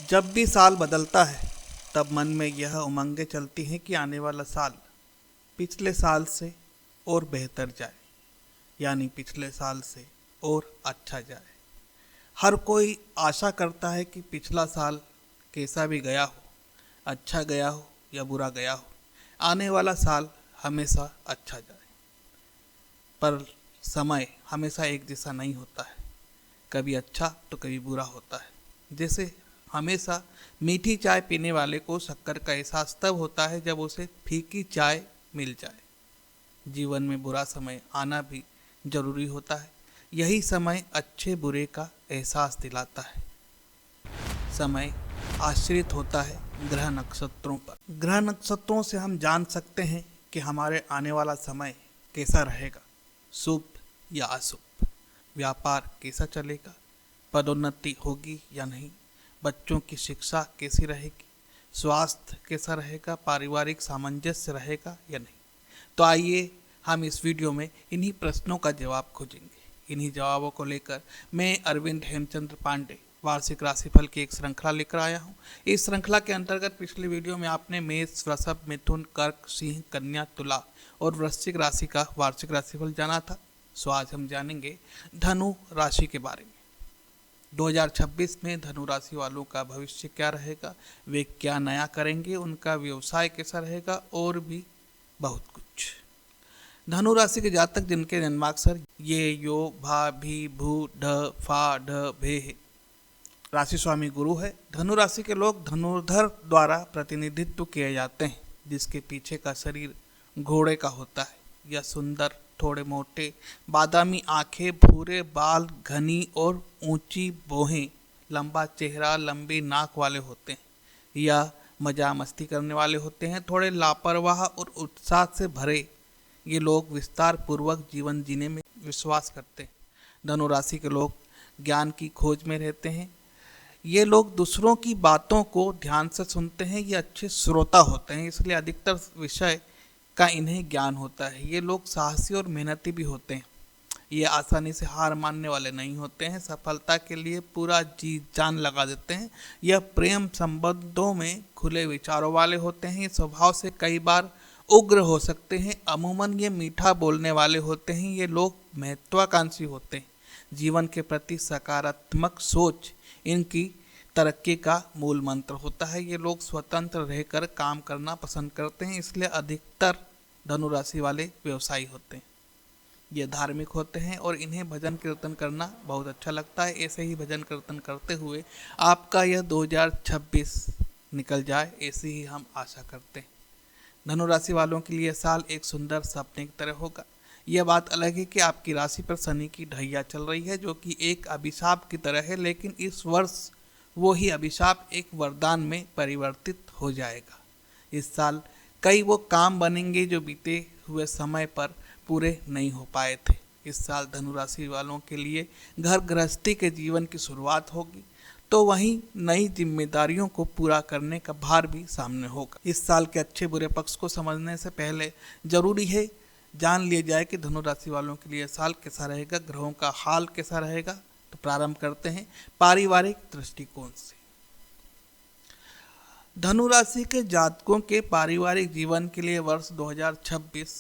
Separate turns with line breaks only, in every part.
जब भी साल बदलता है तब मन में यह उमंगें चलती हैं कि आने वाला साल पिछले साल से और बेहतर जाए, यानी पिछले साल से और अच्छा जाए। हर कोई आशा करता है कि पिछला साल कैसा भी गया हो, अच्छा गया हो या बुरा गया हो, आने वाला साल हमेशा अच्छा जाए। पर समय हमेशा एक जैसा नहीं होता है, कभी अच्छा तो कभी बुरा होता है। जैसे हमेशा मीठी चाय पीने वाले को शक्कर का एहसास तब होता है जब उसे फीकी चाय मिल जाए। जीवन में बुरा समय आना भी जरूरी होता है। यही समय अच्छे बुरे का एहसास दिलाता है। समय आश्रित होता है ग्रह नक्षत्रों पर। ग्रह नक्षत्रों से हम जान सकते हैं कि हमारे आने वाला समय कैसा रहेगा, शुभ या अशुभ। व्यापार कैसा चलेगा, पदोन्नति होगी या नहीं, बच्चों की शिक्षा कैसी रहेगी, स्वास्थ्य कैसा रहेगा, पारिवारिक सामंजस्य रहेगा या नहीं। तो आइए हम इस वीडियो में इन्हीं प्रश्नों का जवाब खोजेंगे। इन्हीं जवाबों को लेकर मैं अरविंद हेमचंद्र पांडे वार्षिक राशिफल की एक श्रृंखला लेकर आया हूँ। इस श्रृंखला के अंतर्गत पिछले वीडियो में आपने मेष, वृषभ, मिथुन, कर्क, सिंह, कन्या, तुला और वृश्चिक राशि का वार्षिक राशिफल जाना था। सो आज हम जानेंगे धनु राशि के बारे में। 2026 में धनु राशि वालों का भविष्य क्या रहेगा, वे क्या नया करेंगे, उनका व्यवसाय कैसा रहेगा और भी बहुत कुछ। धनु राशि के जातक जिनके जन्माक्षर ये, यो, भा, भी, भू, ढ, फा, ढ, भे है। राशि स्वामी गुरु है। धनु राशि के लोग धनुर्धर द्वारा प्रतिनिधित्व किए जाते हैं, जिसके पीछे का शरीर घोड़े का होता है। यह सुंदर, थोड़े मोटे, बादामी आंखें, भूरे बाल, घनी और ऊंची भौहें, लंबा चेहरा, लंबी नाक वाले होते हैं। यह मजा मस्ती करने वाले होते हैं, थोड़े लापरवाह और उत्साह से भरे। ये लोग विस्तार पूर्वक जीवन जीने में विश्वास करते हैं। धनु राशि के लोग ज्ञान की खोज में रहते हैं। ये लोग दूसरों की बातों को ध्यान से सुनते हैं। ये अच्छे श्रोता होते हैं, इसलिए अधिकतर विषय का इन्हें ज्ञान होता है। ये लोग साहसी और मेहनती भी होते हैं। ये आसानी से हार मानने वाले नहीं होते हैं, सफलता के लिए पूरा जी जान लगा देते हैं। यह प्रेम संबंधों में खुले विचारों वाले होते हैं। ये स्वभाव से कई बार उग्र हो सकते हैं। अमूमन ये मीठा बोलने वाले होते हैं। ये लोग महत्वाकांक्षी होते हैं। जीवन के प्रति सकारात्मक सोच इनकी तरक्की का मूल मंत्र होता है। ये लोग स्वतंत्र रहकर काम करना पसंद करते हैं, इसलिए अधिकतर धनुराशि वाले व्यवसायी होते हैं। ये धार्मिक होते हैं और इन्हें भजन कीर्तन करना बहुत अच्छा लगता है। ऐसे ही भजन कीर्तन करते हुए आपका यह 2026 निकल जाए, ऐसी ही हम आशा करते हैं। धनुराशि वालों के लिए साल एक सुंदर सपने की तरह होगा। यह बात अलग है कि आपकी राशि पर शनि की ढैया चल रही है, जो कि एक अभिशाप की तरह है, लेकिन इस वर्ष वो ही अभिशाप एक वरदान में परिवर्तित हो जाएगा। इस साल कई वो काम बनेंगे जो बीते हुए समय पर पूरे नहीं हो पाए थे। इस साल धनुराशि वालों के लिए घर गृहस्थी के जीवन की शुरुआत होगी, तो वहीं नई जिम्मेदारियों को पूरा करने का भार भी सामने होगा। इस साल के अच्छे बुरे पक्ष को समझने से पहले जरूरी है जान लिया जाए कि धनु राशि वालों के लिए साल कैसा रहेगा, ग्रहों का हाल कैसा रहेगा। तो प्रारंभ करते हैं पारिवारिक दृष्टिकोण से। धनु राशि के जातकों के पारिवारिक जीवन के लिए वर्ष 2026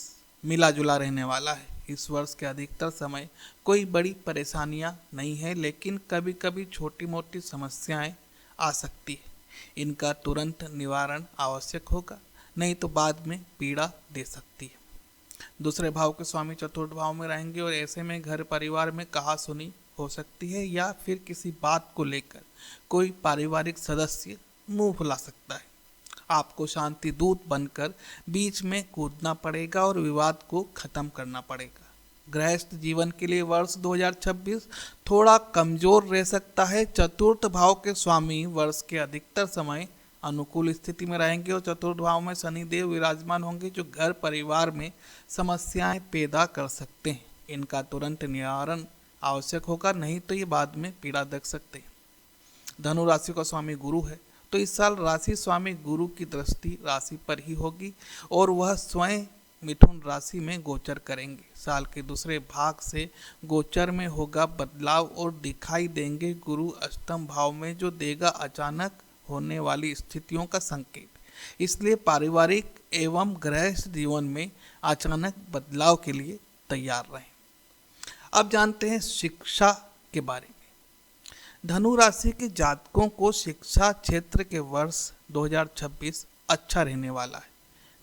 मिला जुला रहने वाला है। इस वर्ष के अधिकतर समय कोई बड़ी परेशानियां नहीं है, लेकिन कभी कभी छोटी मोटी समस्याएं आ सकती है। इनका तुरंत निवारण आवश्यक होगा, नहीं तो बाद में पीड़ा दे सकती है। दूसरे भाव के स्वामी चतुर्थ भाव में रहेंगे और ऐसे में घर परिवार में कहासुनी हो सकती है, या फिर किसी बात को लेकर कोई पारिवारिक सदस्य मुंह फुला सकता है। आपको शांति दूत बनकर बीच में कूदना पड़ेगा और विवाद को खत्म करना पड़ेगा। गृहस्थ जीवन के लिए वर्ष 2026 थोड़ा कमजोर रह सकता है। चतुर्थ भाव के स्वामी वर्ष के अधिकतर समय अनुकूल स्थिति में रहेंगे और चतुर्थ भाव में शनिदेव विराजमान होंगे, जो घर परिवार में समस्याएं पैदा कर सकते हैं। इनका तुरंत निवारण आवश्यक होगा, नहीं तो ये बाद में पीड़ा दे सकते हैं। धनु राशि का स्वामी गुरु है, तो इस साल राशि स्वामी गुरु की दृष्टि राशि पर ही होगी और वह स्वयं मिथुन राशि में गोचर करेंगे। साल के दूसरे भाग से गोचर में होगा बदलाव और दिखाई देंगे गुरु अष्टम भाव में, जो देगा अचानक होने वाली स्थितियों का संकेत, इसलिए पारिवारिक एवं गृहस्थ जीवन में अचानक बदलाव के लिए तैयार रहें। अब जानते हैं शिक्षा के बारे में। धनु राशि के जातकों को शिक्षा क्षेत्र के वर्ष 2026 अच्छा रहने वाला है।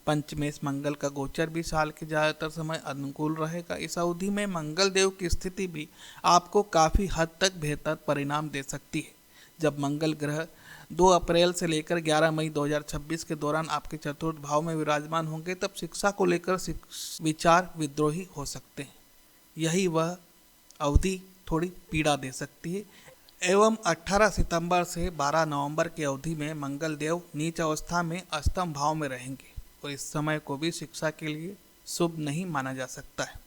पंचमेश मंगल का गोचर भी साल के ज़्यादातर समय अनुकूल रहेगा। इस अवधि में मंगल देव की स्थिति भी आपको काफ़ी हद तक बेहतर परिणाम दे सकती है। जब मंगल ग्रह 2 अप्रैल से लेकर 11 मई 2026 के दौरान आपके चतुर्थ भाव में विराजमान होंगे, तब शिक्षा को लेकर विचार विद्रोही हो सकते हैं। यही वह अवधि थोड़ी पीड़ा दे सकती है। एवं 18 सितंबर से 12 नवंबर की अवधि में मंगल देव नीच अवस्था में अष्टम भाव में रहेंगे और इस समय को भी शिक्षा के लिए शुभ नहीं माना जा सकता है।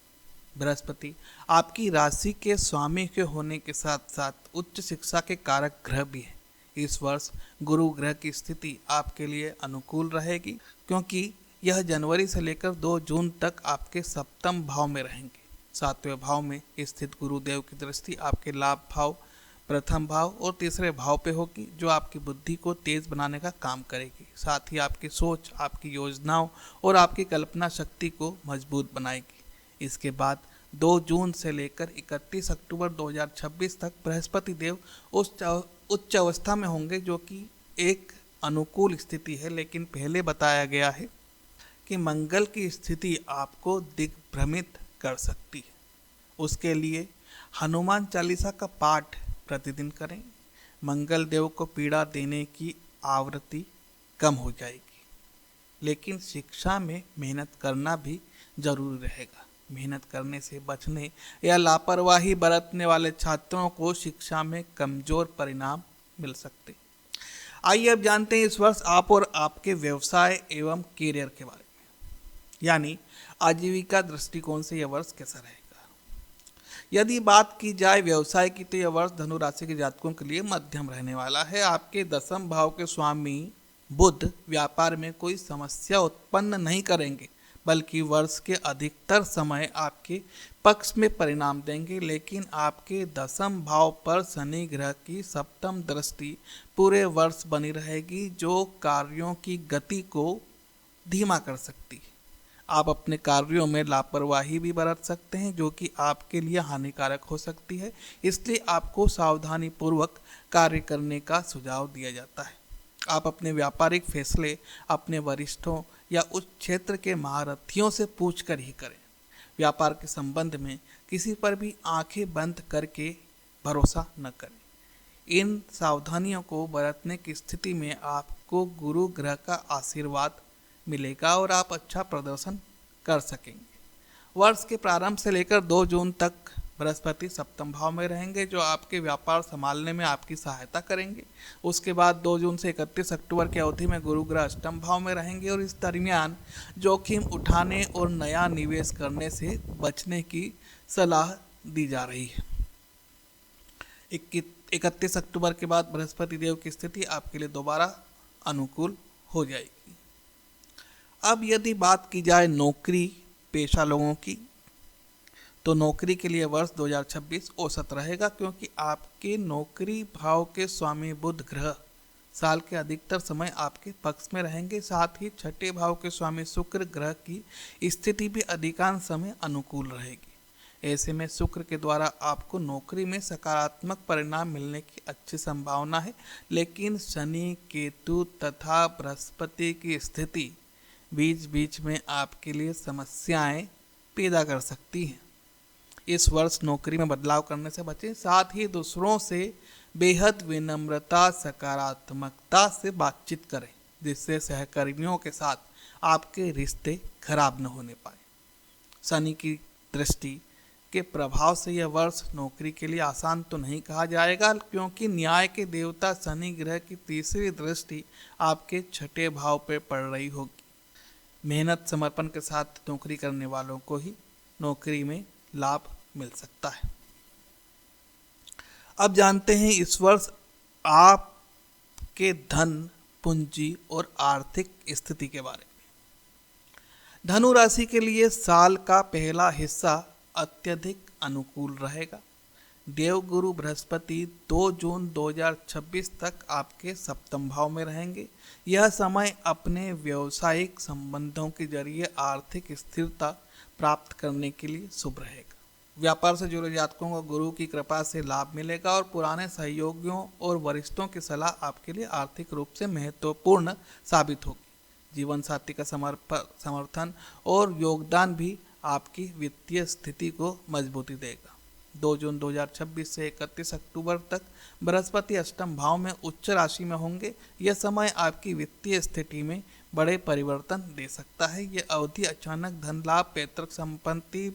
बृहस्पति आपकी राशि के स्वामी के होने के साथ साथ उच्च शिक्षा के कारक ग्रह भी है। इस वर्ष गुरु ग्रह की स्थिति आपके लिए अनुकूल रहेगी, क्योंकि यह जनवरी से लेकर 2 जून तक आपके सप्तम भाव में रहेंगे। 7वें भाव में स्थित गुरुदेव की दृष्टि आपके लाभ भाव, प्रथम भाव और तीसरे भाव पे होगी, जो आपकी बुद्धि को तेज बनाने का काम करेगी। साथ ही आपकी सोच, आपकी योजनाओं और आपकी कल्पना शक्ति को मजबूत बनाएगी। इसके बाद 2 जून से लेकर 31 अक्टूबर 2026 तक बृहस्पति देव उच्च अवस्था में होंगे, जो कि एक अनुकूल स्थिति है। लेकिन पहले बताया गया है कि मंगल की स्थिति आपको दिग्भ्रमित कर सकती है। उसके लिए हनुमान चालीसा का पाठ प्रतिदिन करें। मंगल देव को पीड़ा देने की आवृत्ति कम हो जाएगी। लेकिन शिक्षा में मेहनत करना भी जरूरी रहेगा। मेहनत करने से बचने या लापरवाही बरतने वाले छात्रों को शिक्षा में कमजोर परिणाम मिल सकते। आइए अब जानते हैं इस वर्ष आप और आपके व्यवसाय एवं कैरियर के बारे में, यानी आजीविका दृष्टिकोण से यह वर्ष कैसा रहेगा। यदि बात की जाए व्यवसाय की, तो यह वर्ष धनु राशि के जातकों के लिए मध्यम रहने वाला है। आपके 10वें भाव के स्वामी बुध व्यापार में कोई समस्या उत्पन्न नहीं करेंगे, बल्कि वर्ष के अधिकतर समय आपके पक्ष में परिणाम देंगे। लेकिन आपके 10वें भाव पर शनि ग्रह की सप्तम दृष्टि पूरे वर्ष बनी रहेगी, जो कार्यों की गति को धीमा कर सकती है। आप अपने कार्यों में लापरवाही भी बरत सकते हैं, जो कि आपके लिए हानिकारक हो सकती है। इसलिए आपको सावधानी पूर्वक कार्य करने का सुझाव दिया जाता है। आप अपने व्यापारिक फैसले अपने वरिष्ठों या उस क्षेत्र के महारथियों से पूछकर ही करें। व्यापार के संबंध में किसी पर भी आंखें बंद करके भरोसा न करें। इन सावधानियों को बरतने की स्थिति में आपको गुरु ग्रह का आशीर्वाद मिलेगा और आप अच्छा प्रदर्शन कर सकेंगे। वर्ष के प्रारंभ से लेकर 2 जून तक बृहस्पति सप्तम भाव में रहेंगे, जो आपके व्यापार संभालने में आपकी सहायता करेंगे। उसके बाद 2 जून से 31 अक्टूबर की अवधि में गुरु ग्रह अष्टम भाव में रहेंगे और इस दरमियान जोखिम उठाने और नया निवेश करने से बचने की सलाह दी जा रही है। 31 अक्टूबर के बाद बृहस्पति देव की स्थिति आपके लिए दोबारा अनुकूल हो जाएगी। अब यदि बात की जाए नौकरी पेशा लोगों की, तो नौकरी के लिए वर्ष 2026 औसत रहेगा, क्योंकि आपके नौकरी भाव के स्वामी बुध ग्रह साल के अधिकतर समय आपके पक्ष में रहेंगे। साथ ही 6ठे भाव के स्वामी शुक्र ग्रह की स्थिति भी अधिकांश समय अनुकूल रहेगी। ऐसे में शुक्र के द्वारा आपको नौकरी में सकारात्मक परिणाम मिलने की अच्छी संभावना है। लेकिन शनि, केतु तथा बृहस्पति की स्थिति बीच बीच में आपके लिए समस्याएं पैदा कर सकती हैं। इस वर्ष नौकरी में बदलाव करने से बचें। साथ ही दूसरों से बेहद विनम्रता, सकारात्मकता से बातचीत करें, जिससे सहकर्मियों के साथ आपके रिश्ते खराब न होने पाए। शनि की दृष्टि के प्रभाव से यह वर्ष नौकरी के लिए आसान तो नहीं कहा जाएगा, क्योंकि न्याय के देवता शनि ग्रह की तीसरी दृष्टि आपके 6ठे भाव पर पड़ रही होगी। मेहनत समर्पण के साथ नौकरी करने वालों को ही नौकरी में लाभ मिल सकता है। अब जानते हैं इस वर्ष आपके धन, पूंजी और आर्थिक स्थिति के बारे में। धनु राशि के लिए साल का पहला हिस्सा अत्यधिक अनुकूल रहेगा। देवगुरु बृहस्पति 2 जून 2026 तक आपके सप्तम भाव में रहेंगे। यह समय अपने व्यावसायिक संबंधों के जरिए आर्थिक स्थिरता प्राप्त करने के लिए शुभ रहेगा। व्यापार से जुड़े जातकों को गुरु की कृपा से लाभ मिलेगा और पुराने सहयोगियों और वरिष्ठों की सलाह आपके लिए आर्थिक रूप से महत्वपूर्ण साबित होगी। जीवन साथी का समर्थन और योगदान भी आपकी वित्तीय स्थिति को मजबूती देगा। 2 जून 2026 से 31 अक्टूबर तक बृहस्पति अष्टम भाव में उच्च राशि में होंगे। यह समय आपकी वित्तीय स्थिति में बड़े परिवर्तन दे सकता है। यह अवधि अचानक धन लाभ, पैतृक संपत्ति,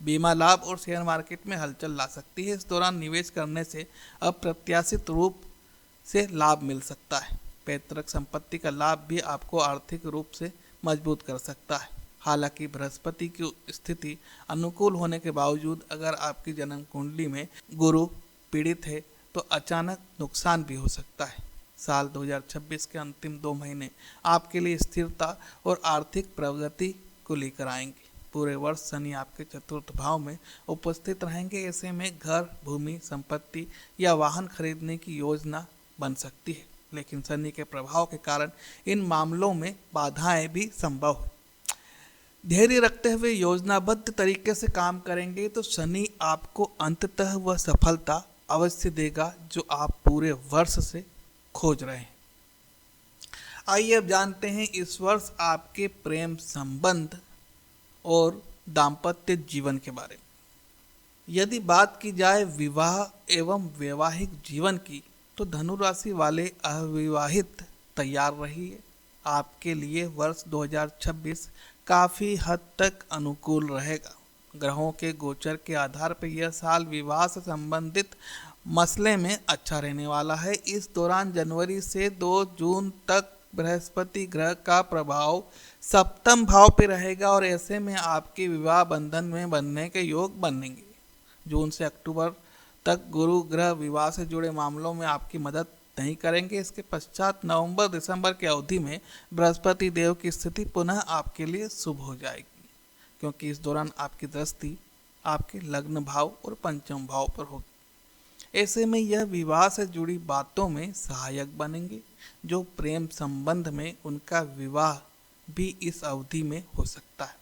बीमा लाभ और शेयर मार्केट में हलचल ला सकती है। इस दौरान निवेश करने से अप्रत्याशित रूप से लाभ मिल सकता है। पैतृक संपत्ति का लाभ भी आपको आर्थिक रूप से मजबूत कर सकता है। हालांकि बृहस्पति की स्थिति अनुकूल होने के बावजूद अगर आपकी जन्म कुंडली में गुरु पीड़ित है तो अचानक नुकसान भी हो सकता है। साल 2026 के अंतिम 2 महीने आपके लिए स्थिरता और आर्थिक प्रगति को लेकर आएंगे। पूरे वर्ष शनि आपके चतुर्थ भाव में उपस्थित रहेंगे। ऐसे में घर, भूमि, संपत्ति या वाहन खरीदने की योजना बन सकती है, लेकिन शनि के प्रभाव के कारण इन मामलों में बाधाएं भी संभव है। धैर्य रखते हुए योजनाबद्ध तरीके से काम करेंगे तो शनि आपको अंततः वह सफलता अवश्य देगा जो आप पूरे वर्ष से खोज रहे हैं। आइए अब जानते हैं इस वर्ष आपके प्रेम संबंध और दाम्पत्य जीवन के बारे में। यदि बात की जाए विवाह एवं वैवाहिक जीवन की तो धनु राशि वाले अविवाहित तैयार रहिए। आपके लिए वर्ष 2026 काफ़ी हद तक अनुकूल रहेगा। ग्रहों के गोचर के आधार पर यह साल विवाह से संबंधित मसले में अच्छा रहने वाला है। इस दौरान जनवरी से 2 जून तक बृहस्पति ग्रह का प्रभाव सप्तम भाव पे रहेगा और ऐसे में आपके विवाह बंधन में बनने के योग बनेंगे। जून से अक्टूबर तक गुरु ग्रह विवाह से जुड़े मामलों में आपकी मदद नहीं करेंगे। इसके पश्चात नवंबर दिसंबर की अवधि में बृहस्पति देव की स्थिति पुनः आपके लिए शुभ हो जाएगी, क्योंकि इस दौरान आपकी दृष्टि आपके लग्न भाव और पंचम भाव पर होगी। ऐसे में यह विवाह से जुड़ी बातों में सहायक बनेंगे। जो प्रेम संबंध में उनका विवाह भी इस अवधि में हो सकता है।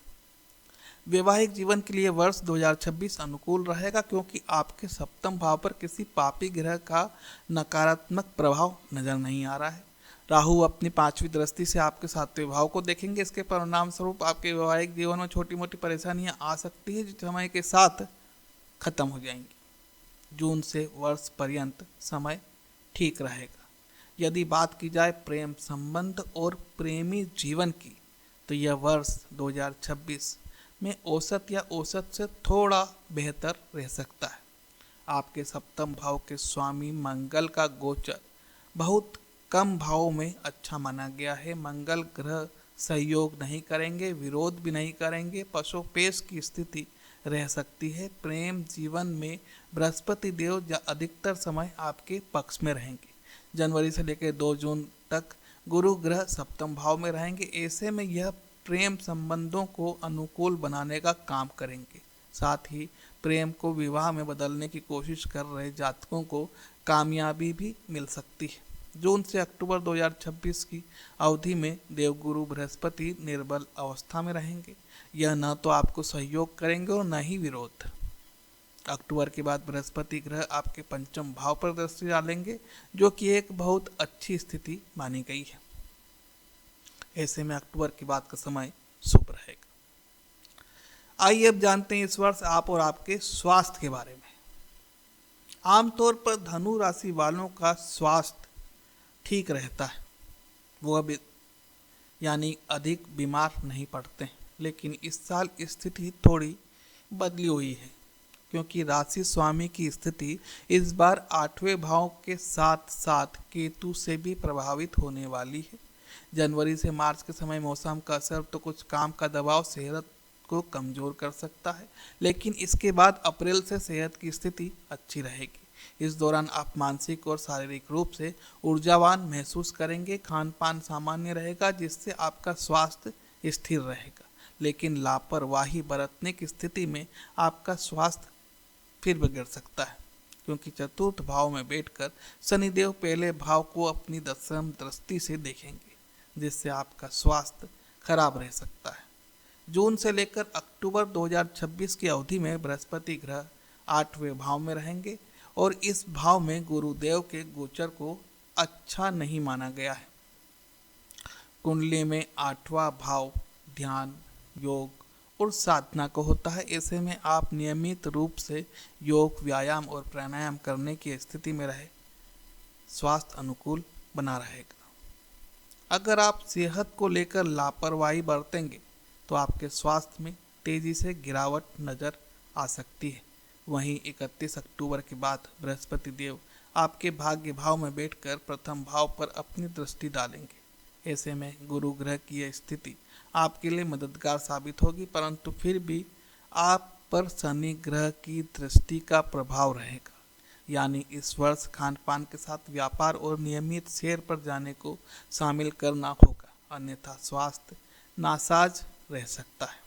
वैवाहिक जीवन के लिए वर्ष 2026 अनुकूल रहेगा, क्योंकि आपके सप्तम भाव पर किसी पापी ग्रह का नकारात्मक प्रभाव नजर नहीं आ रहा है। राहु अपनी 5वीं दृष्टि से आपके 7वें भाव को देखेंगे। इसके परिणाम स्वरूप आपके वैवाहिक जीवन में छोटी मोटी परेशानियां आ सकती है, जो समय के साथ खत्म हो जाएंगी। जून से वर्ष पर्यंत समय ठीक रहेगा। यदि बात की जाए प्रेम संबंध और प्रेमी जीवन की तो यह वर्ष 2026 में औसत या औसत से थोड़ा बेहतर रह सकता है। आपके सप्तम भाव के स्वामी मंगल का गोचर बहुत कम भाव में अच्छा माना गया है। मंगल ग्रह सहयोग नहीं करेंगे, विरोध भी नहीं करेंगे, पशुपेश की स्थिति रह सकती है। प्रेम जीवन में बृहस्पति देव अधिकतर समय आपके पक्ष में रहेंगे। जनवरी से लेकर 2 जून तक गुरु ग्रह सप्तम भाव में रहेंगे। ऐसे में यह प्रेम संबंधों को अनुकूल बनाने का काम करेंगे। साथ ही प्रेम को विवाह में बदलने की कोशिश कर रहे जातकों को कामयाबी भी मिल सकती है। जून से अक्टूबर 2026 की अवधि में देवगुरु बृहस्पति निर्बल अवस्था में रहेंगे। यह न तो आपको सहयोग करेंगे और न ही विरोध। अक्टूबर के बाद बृहस्पति ग्रह आपके पंचम भाव पर दृष्टि डालेंगे, जो कि एक बहुत अच्छी स्थिति मानी गई है। ऐसे में अक्टूबर के बाद का समय शुभ रहेगा। आइए अब जानते हैं इस वर्ष आप और आपके स्वास्थ्य के बारे में। आमतौर पर धनु राशि वालों का स्वास्थ्य ठीक रहता है, वो अब यानी अधिक बीमार नहीं पड़ते हैं। लेकिन इस साल स्थिति थोड़ी बदली हुई है, क्योंकि राशि स्वामी की स्थिति इस बार 8वें भाव के साथ साथ केतु से भी प्रभावित होने वाली है। जनवरी से मार्च के समय मौसम का असर तो कुछ काम का दबाव सेहत को कमजोर कर सकता है, लेकिन इसके बाद अप्रैल से सेहत की स्थिति अच्छी रहेगी। इस दौरान आप मानसिक और शारीरिक रूप से ऊर्जावान महसूस करेंगे। खान पान सामान्य रहेगा, जिससे आपका स्वास्थ्य स्थिर रहेगा, लेकिन लापरवाही बरतने की स्थिति में आपका स्वास्थ्य फिर बिगड़ सकता है, क्योंकि चतुर्थ भाव में बैठकर शनिदेव पहले भाव को अपनी दशम दृष्टि से देखेंगे, जिससे आपका स्वास्थ्य खराब रह सकता है। जून से लेकर अक्टूबर 2026 की अवधि में बृहस्पति ग्रह 8वें भाव में रहेंगे और इस भाव में गुरुदेव के गोचर को अच्छा नहीं माना गया है। कुंडली में 8वां भाव ध्यान, योग और साधना को होता है। ऐसे में आप नियमित रूप से योग, व्यायाम और प्राणायाम करने की स्थिति में रहे स्वास्थ्य अनुकूल बना रहेगा। अगर आप सेहत को लेकर लापरवाही बरतेंगे तो आपके स्वास्थ्य में तेजी से गिरावट नजर आ सकती है। वहीं 31 अक्टूबर के बाद बृहस्पति देव आपके भाग्य भाव में बैठकर प्रथम भाव पर अपनी दृष्टि डालेंगे। ऐसे में गुरु ग्रह की यह स्थिति आपके लिए मददगार साबित होगी, परंतु फिर भी आप पर शनि ग्रह की दृष्टि का प्रभाव रहेगा। यानी इस वर्ष खान पान के साथ व्यापार और नियमित सैर पर जाने को शामिल करना होगा, अन्यथा स्वास्थ्य नासाज रह सकता है।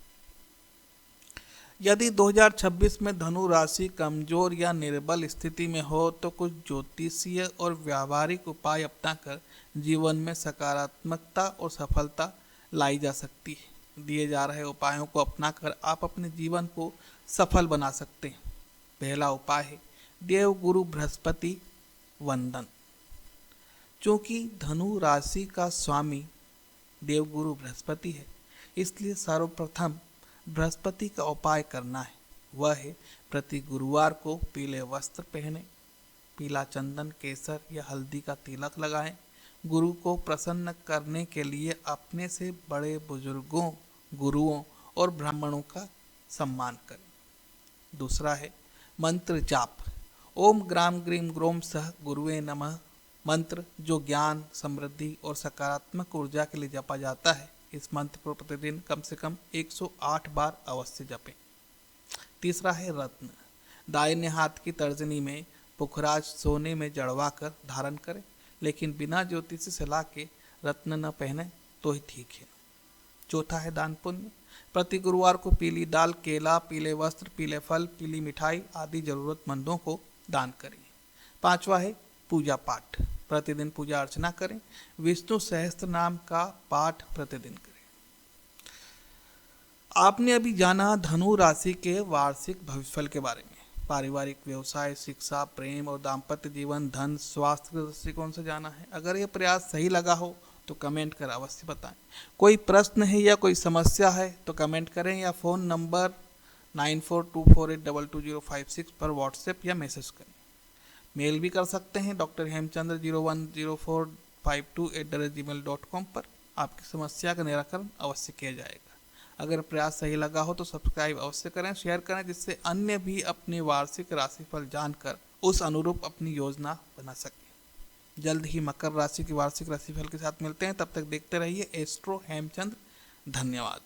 यदि 2026 में धनु राशि कमजोर या निर्बल स्थिति में हो तो कुछ ज्योतिषीय और व्यावहारिक उपाय अपनाकर जीवन में सकारात्मकता और सफलता लाई जा सकती है। दिए जा रहे उपायों को अपनाकर आप अपने जीवन को सफल बना सकते हैं। पहला उपाय है देव गुरु बृहस्पति वंदन। चूंकि धनु राशि का स्वामी देव गुरु बृहस्पति है, इसलिए सर्वप्रथम बृहस्पति का उपाय करना है। वह है प्रति गुरुवार को पीले वस्त्र पहने, पीला चंदन, केसर या हल्दी का तिलक लगाएं। गुरु को प्रसन्न करने के लिए अपने से बड़े बुजुर्गों, गुरुओं और ब्राह्मणों का सम्मान करें। दूसरा है मंत्र जाप। ओम ग्राम ग्रीम ग्रोम सह गुरुवे नमः मंत्र, जो ज्ञान, समृद्धि और सकारात्मक ऊर्जा के लिए जपा जाता है। इस मंत्र को प्रतिदिन कम से कम 108 बार अवश्य जपें। तीसरा है रत्न। दाहिने हाथ की तर्जनी में पुखराज सोने में जड़वा कर धारण करें, लेकिन बिना ज्योतिषी सलाह के रत्न न पहने तो ही ठीक है। चौथा है दान पुण्य। प्रति गुरुवार को पीली दाल, केला, पीले वस्त्र, पीले फल, पीली मिठाई आदि जरूरतमंदों को दान करें। पांचवा है पूजा पाठ। प्रतिदिन पूजा अर्चना करें। विष्णु सहस्त्र नाम का पाठ प्रतिदिन करें। आपने अभी जाना धनु राशि के वार्षिक भविष्यफल के बारे में। पारिवारिक, व्यवसाय, शिक्षा, प्रेम और दाम्पत्य जीवन, धन, स्वास्थ्य के दृष्टिकोण से जाना है। अगर यह प्रयास सही लगा हो तो कमेंट कर अवश्य बताएं। कोई प्रश्न है या कोई समस्या है तो कमेंट करें या फ़ोन नंबर 9424822056 पर व्हाट्सएप या मैसेज करें। मेल भी कर सकते हैं drhemchandra010452@gmail.com पर। आपकी समस्या का निराकरण अवश्य किया जाएगा। अगर प्रयास सही लगा हो तो सब्सक्राइब अवश्य करें, शेयर करें, जिससे अन्य भी अपनी वार्षिक राशिफल जानकर उस अनुरूप अपनी योजना बना सकें। जल्द ही मकर राशि की वार्षिक राशिफल के साथ मिलते हैं। तब तक देखते रहिए एस्ट्रो हेमचंद्र। धन्यवाद।